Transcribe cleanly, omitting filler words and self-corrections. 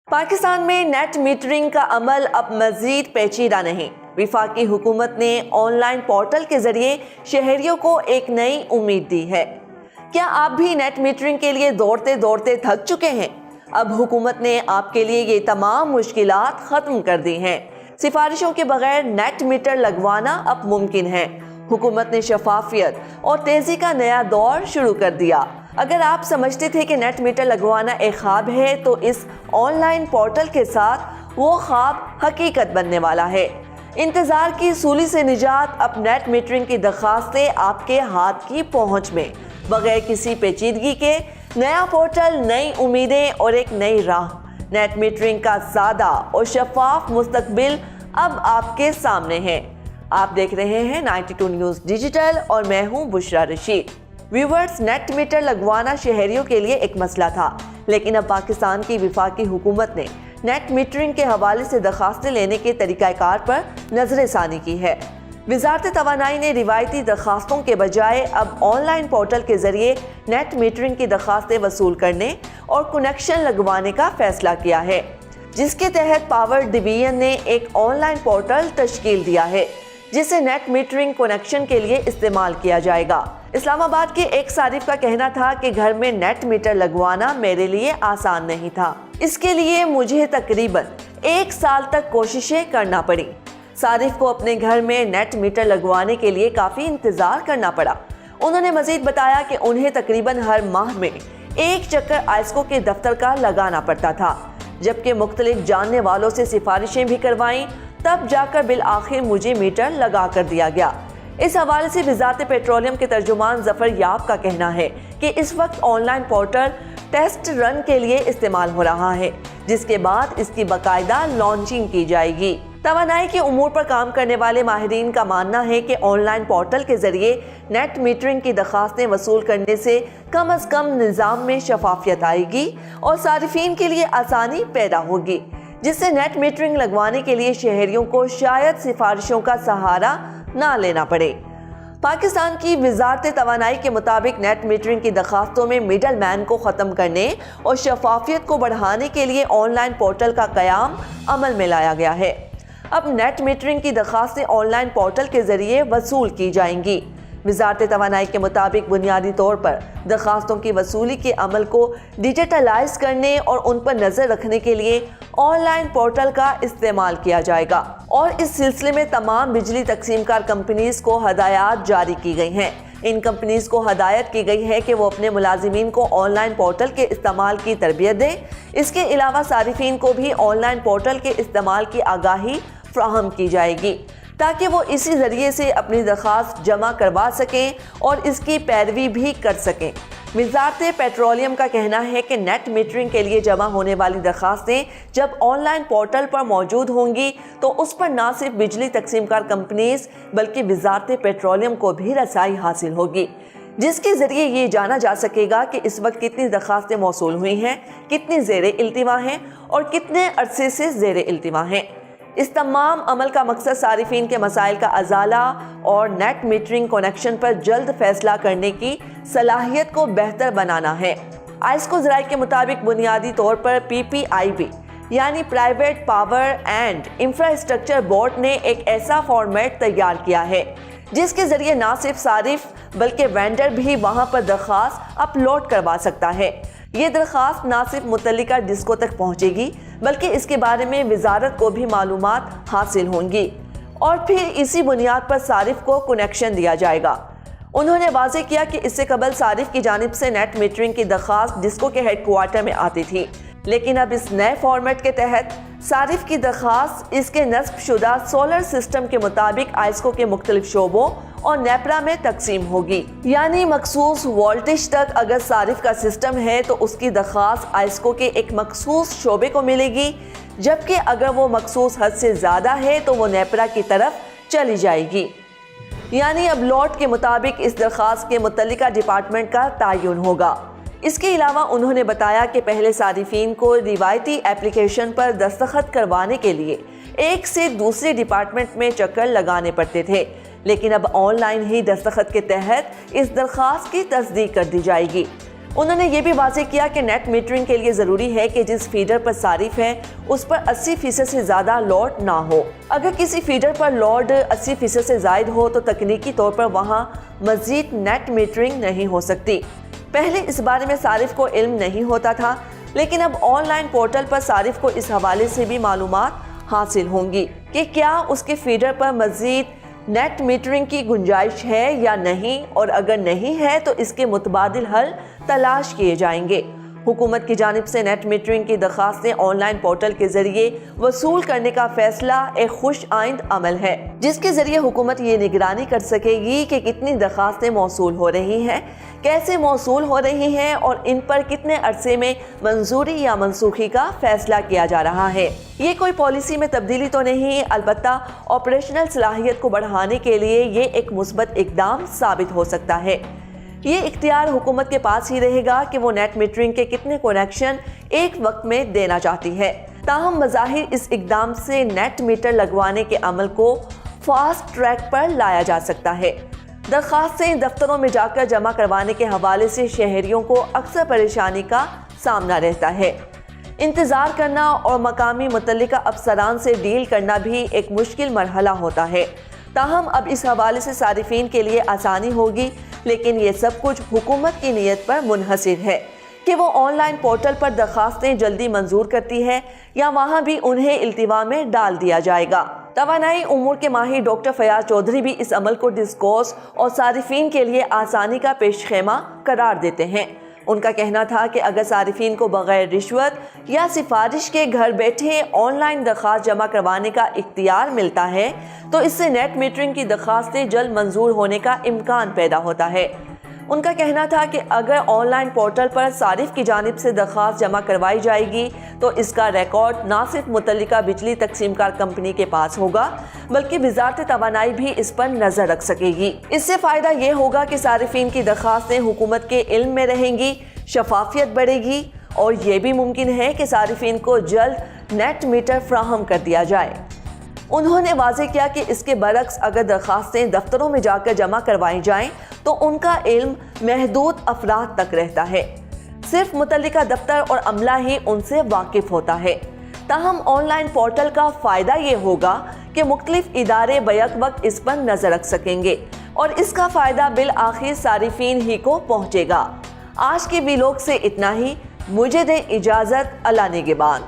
پاکستان میں net metering کا عمل اب مزید پیچیدہ نہیں۔ وفاقی حکومت نے آن لائن پورٹل کے ذریعے شہریوں کو ایک نئی امید دی ہے۔ کیا آپ بھی نیٹ میٹرنگ کے لیے دوڑتے دوڑتے تھک چکے ہیں؟ اب حکومت نے آپ کے لیے یہ تمام مشکلات ختم کر دی ہیں۔ سفارشوں کے بغیر نیٹ میٹر لگوانا اب ممکن ہے۔ حکومت نے شفافیت اور تیزی کا نیا دور شروع کر دیا۔ اگر آپ سمجھتے تھے کہ نیٹ میٹر لگوانا ایک خواب ہے تو اس آن لائن پورٹل کے ساتھ وہ خواب حقیقت بننے والا ہے۔ انتظار کی سولی سے نجات، اب نیٹ میٹرنگ کی درخواستیں آپ کے ہاتھ کی پہنچ میں، بغیر کسی پیچیدگی کے۔ نیا پورٹل، نئی امیدیں اور ایک نئی راہ۔ نیٹ میٹرنگ کا سادہ اور شفاف مستقبل اب آپ کے سامنے ہے۔ آپ دیکھ رہے ہیں 92 نیوز ڈیجیٹل اور میں ہوں بشرا رشید۔ ویورز، نیٹ میٹر لگوانا شہریوں کے لیے ایک مسئلہ تھا، لیکن اب پاکستان کی وفاقی حکومت نے نیٹ میٹرنگ کے حوالے سے درخواستیں لینے کے طریقہ کار پر نظر ثانی کی ہے۔ وزارت توانائی نے روایتی درخواستوں کے بجائے اب آن لائن پورٹل کے ذریعے نیٹ میٹرنگ کی درخواستیں وصول کرنے اور کنیکشن لگوانے کا فیصلہ کیا ہے، جس کے تحت پاور ڈویژن نے ایک آن لائن پورٹل تشکیل دیا ہے جسے نیٹ میٹرنگ کنیکشن کے لیے استعمال کیا جائے گا۔ اسلام آباد کے ایک صارف کا کہنا تھا کہ گھر میں نیٹ میٹر لگوانا میرے لیے آسان نہیں تھا۔ اس کے لیے مجھے تقریباً 1 سال تک کوششیں کرنا پڑی۔ صارف کو اپنے گھر میں نیٹ میٹر لگوانے کے لیے کافی انتظار کرنا پڑا۔ انہوں نے مزید بتایا کہ انہیں تقریباً ہر ماہ میں 1 چکر آئسکو کے دفتر کا لگانا پڑتا تھا، جبکہ مختلف جاننے والوں سے سفارشیں بھی کروائیں، تب جا کر بالآخر مجھے میٹر لگا کر دیا گیا۔ اس حوالے سے وزارت پیٹرولیم کے ترجمان ظفر یاب کا کہنا ہے کہ اس وقت آن لائن پورٹل ٹیسٹ رن کے لیے استعمال ہو رہا ہے، جس کے بعد اس کی باقاعدہ لانچنگ کی جائے گی۔ توانائی کے امور پر کام کرنے والے ماہرین کا ماننا ہے کہ آن لائن پورٹل کے ذریعے نیٹ میٹرنگ کی درخواستیں وصول کرنے سے کم از کم نظام میں شفافیت آئے گی اور صارفین کے لیے آسانی پیدا ہوگی، جس سے نیٹ میٹرنگ لگوانے کے لیے شہریوں کو شاید سفارشوں کا سہارا نہ لینا پڑے۔ پاکستان کی وزارت توانائی کے مطابق نیٹ میٹرنگ کی درخواستوں میں مڈل مین کو ختم کرنے اور شفافیت کو بڑھانے کے لیے آن لائن پورٹل کا قیام عمل میں لایا گیا ہے۔ اب نیٹ میٹرنگ کی درخواستیں آن لائن پورٹل کے ذریعے وصول کی جائیں گی۔ وزارت توانائی کے مطابق بنیادی طور پر درخواستوں کی وصولی کے عمل کو ڈیجیٹلائز کرنے اور ان پر نظر رکھنے کے لیے آن لائن پورٹل کا استعمال کیا جائے گا، اور اس سلسلے میں تمام بجلی تقسیم کار کمپنیز کو ہدایات جاری کی گئی ہیں۔ ان کمپنیز کو ہدایت کی گئی ہے کہ وہ اپنے ملازمین کو آن لائن پورٹل کے استعمال کی تربیت دیں۔ اس کے علاوہ صارفین کو بھی آن لائن پورٹل کے استعمال کی آگاہی فراہم کی جائے گی، تاکہ وہ اسی ذریعے سے اپنی درخواست جمع کروا سکیں اور اس کی پیروی بھی کر سکیں۔ وزارت پیٹرولیم کا کہنا ہے کہ نیٹ میٹرنگ کے لیے جمع ہونے والی درخواستیں جب آن لائن پورٹل پر موجود ہوں گی تو اس پر نہ صرف بجلی تقسیم کار کمپنیز بلکہ وزارت پیٹرولیم کو بھی رسائی حاصل ہوگی، جس کے ذریعے یہ جانا جا سکے گا کہ اس وقت کتنی درخواستیں موصول ہوئی ہیں، کتنی زیر التوا ہیں اور کتنے عرصے سے زیر التوا ہیں۔ اس تمام عمل کا مقصد صارفین کے مسائل کا ازالہ اور نیٹ میٹرنگ کنیکشن پر جلد فیصلہ کرنے کی صلاحیت کو بہتر بنانا ہے۔ آئسکو ذرائع کے مطابق بنیادی طور پر PPIB یعنی private power and infrastructure board نے ایک ایسا فارمیٹ تیار کیا ہے جس کے ذریعے نہ صرف صارف بلکہ وینڈر بھی وہاں پر درخواست اپلوڈ کروا سکتا ہے۔ یہ درخواست نہ صرف متعلقہ ڈسکوں تک پہنچے گی بلکہ اس کے بارے میں وزارت کو بھی معلومات حاصل ہوں گی، اور پھر اسی بنیاد پر صارف کو کنیکشن دیا جائے گا۔ انہوں نے واضح کیا کہ اس سے قبل صارف کی جانب سے نیٹ میٹرنگ کی درخواست ڈسکو کے ہیڈ کوارٹر میں آتی تھی، لیکن اب اس نئے فارمیٹ کے تحت صارف کی درخواست اس کے نصب شدہ سولر سسٹم کے مطابق آئسکو کے مختلف شعبوں اور نیپرا میں تقسیم ہوگی۔ یعنی مخصوص وولٹیج تک اگر صارف کا سسٹم ہے تو اس کی درخواست آئسکو کے ایک مخصوص شعبے کو ملے گی، جبکہ اگر وہ مخصوص حد سے زیادہ ہے تو وہ نیپرا کی طرف چلی جائے گی۔ یعنی اب لوٹ کے مطابق اس درخواست کے متعلقہ ڈپارٹمنٹ کا تعین ہوگا۔ اس کے علاوہ انہوں نے بتایا کہ پہلے صارفین کو روایتی ایپلیکیشن پر دستخط کروانے کے لیے ایک سے دوسرے ڈپارٹمنٹ میں چکر لگانے پڑتے تھے، لیکن اب آن لائن ہی دستخط کے تحت اس درخواست کی تصدیق کر دی جائے گی۔ انہوں نے یہ بھی واضح کیا کہ نیٹ میٹرنگ کے لیے ضروری ہے کہ جس فیڈر پر صارف ہے اس پر 80% سے زیادہ لوڈ نہ ہو۔ اگر کسی فیڈر پر لوڈ 80% سے زائد ہو تو تکنیکی طور پر وہاں مزید نیٹ میٹرنگ نہیں ہو سکتی۔ پہلے اس بارے میں صارف کو علم نہیں ہوتا تھا، لیکن اب آن لائن پورٹل پر صارف کو اس حوالے سے بھی معلومات حاصل ہوں گی کہ کیا اس کے فیڈر پر مزید نیٹ میٹرنگ کی گنجائش ہے یا نہیں، اور اگر نہیں ہے تو اس کے متبادل حل تلاش کیے جائیں گے۔ حکومت کی جانب سے نیٹ میٹرنگ کی درخواستیں آن لائن پورٹل کے ذریعے وصول کرنے کا فیصلہ ایک خوش آئند عمل ہے، جس کے ذریعے حکومت یہ نگرانی کر سکے گی کہ کتنی درخواستیں موصول ہو رہی ہیں، کیسے موصول ہو رہی ہیں اور ان پر کتنے عرصے میں منظوری یا منسوخی کا فیصلہ کیا جا رہا ہے۔ یہ کوئی پالیسی میں تبدیلی تو نہیں، البتہ آپریشنل صلاحیت کو بڑھانے کے لیے یہ ایک مثبت اقدام ثابت ہو سکتا ہے۔ یہ اختیار حکومت کے پاس ہی رہے گا کہ وہ نیٹ میٹرنگ کے کتنے کنیکشن ایک وقت میں دینا چاہتی ہے۔ تاہم بظاہر اس اقدام سے نیٹ میٹر لگوانے کے عمل کو فاسٹ ٹریک پر لایا جا سکتا ہے۔ درخواستیں دفتروں میں جا کر جمع کروانے کے حوالے سے شہریوں کو اکثر پریشانی کا سامنا رہتا ہے۔ انتظار کرنا اور مقامی متعلقہ افسران سے ڈیل کرنا بھی ایک مشکل مرحلہ ہوتا ہے۔ تاہم اب اس حوالے سے صارفین کے لیے آسانی ہوگی، لیکن یہ سب کچھ حکومت کی نیت پر منحصر ہے کہ وہ آن لائن پورٹل پر درخواستیں جلدی منظور کرتی ہے یا وہاں بھی انہیں التوا میں ڈال دیا جائے گا۔ توانائی امور کے ماہر ڈاکٹر فیاض چودھری بھی اس عمل کو ڈسکورس اور صارفین کے لیے آسانی کا پیش خیمہ قرار دیتے ہیں۔ ان کا کہنا تھا کہ اگر صارفین کو بغیر رشوت یا سفارش کے گھر بیٹھے آن لائن درخواست جمع کروانے کا اختیار ملتا ہے تو اس سے نیٹ میٹرنگ کی درخواستیں جلد منظور ہونے کا امکان پیدا ہوتا ہے۔ ان کا کہنا تھا کہ اگر آن لائن پورٹل پر صارف کی جانب سے درخواست جمع کروائی جائے گی تو اس کا ریکارڈ نہ صرف متعلقہ بجلی تقسیم کار کمپنی کے پاس ہوگا بلکہ وزارت توانائی بھی اس پر نظر رکھ سکے گی۔ اس سے فائدہ یہ ہوگا کہ صارفین کی درخواستیں حکومت کے علم میں رہیں گی، شفافیت بڑھے گی اور یہ بھی ممکن ہے کہ صارفین کو جلد نیٹ میٹر فراہم کر دیا جائے۔ انہوں نے واضح کیا کہ اس کے برعکس اگر درخواستیں دفتروں میں جا کر جمع کروائی جائیں تو ان کا علم محدود افراد تک رہتا ہے، صرف متعلقہ دفتر اور عملہ ہی ان سے واقف ہوتا ہے۔ تاہم آن لائن پورٹل کا فائدہ یہ ہوگا کہ مختلف ادارے بیک وقت اس پر نظر رکھ سکیں گے اور اس کا فائدہ بالآخر صارفین ہی کو پہنچے گا۔ آج کے ویلوگ سے اتنا ہی، مجھے دیں اجازت، اللہ نگہبان۔